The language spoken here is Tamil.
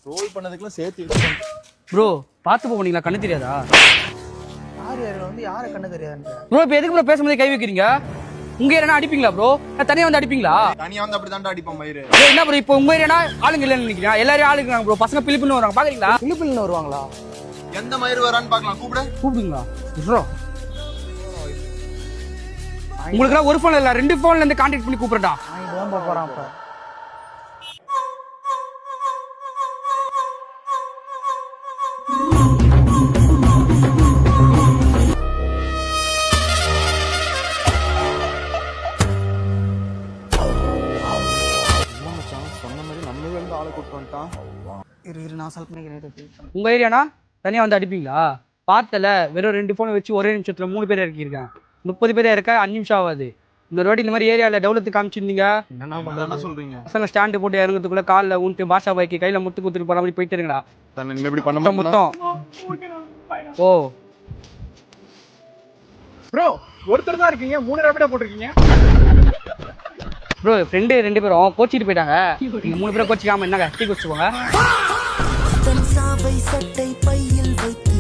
ரோல் பண்ணதுக்குலாம் சேர்த்து ப்ரோ பார்த்து போனீங்களா? கண்ணு தெரியாதா? யார் வந்து யாரை கண்ணு தெரியாதுன்ற ப்ரோ இப்போ எதுக்கு ப்ரோ பேசும்போது கை வைக்கிறீங்க? உங்க ஏரியா அடிப்பீங்களா ப்ரோ? தனியா வந்து அடிப்பீங்களா? தனியா வந்து அப்படிதான் அடிப்போம் மயிறு. என்ன ப்ரோ இப்போ உங்க ஏரியா ஆளுங்க இல்லன்னு நினைக்கிறீங்க? எல்லாரும் ஆளுங்க இருக்காங்க ப்ரோ. பசங்க பிலிப்புன்னு வராங்க பாக்குறீங்களா? பிலிப்பின்னு வருவாங்களா? எந்த மயிறு வரான்னு பார்க்கலாம். கூப்பிடுங்களா ப்ரோ? உங்களுக்கு ஒரு போன்ல இல்ல 2 போன்ல இருந்து கான்டாக்ட் பண்ணி கூப்பிடுறா. நான் இதான் போறான் அப்ப. சொன்ன மாதிரி நம்மளே வந்து ஆளை கூப்பிட்டு வந்துட்டான். இரு நான் சால்வ் பண்ணிக்கிறேன். உங்க ஏரியானா தனியா வந்து அடிப்பீங்களா? பார்த்தல வெறும் 2 போன் வச்சு ஒரே நிமிஷத்துல 3 பேர் இறக்கியிருக்கேன். 30 பேர் இருக்க 5 நிமிஷம் ஆகாது. இன்னொரு வாட்டி இந்த மாதிரி ஏரியாவில் டெவலத்து காமிச்சிருந்தீங்க. என்ன சொல்றீங்க? பசங்க ஸ்டாண்டு போட்டு இறங்குறதுக்குள்ள காலில் ஊன்ட்டு பாஷா பைக்கு கையில் முட்டு குத்துட்டு போகிற மாதிரி போயிட்டு இருங்கடா. இப்படி பண்ண மொத்தம் ஓ ப்ரோ ஒருத்தர் தான் இருக்கீங்க, 3 ரேபிடா போட்டிருக்கீங்க. ப்ரோ ஃப்ரெண்டு 2 பேரும் கோச்சிட்டு போயிட்டாங்க. நீங்க 3 பேரும் கோச்சிக்காம என்னங்க டீ குடிச்சுக்கோங்க. சட்டை பையில் வைத்து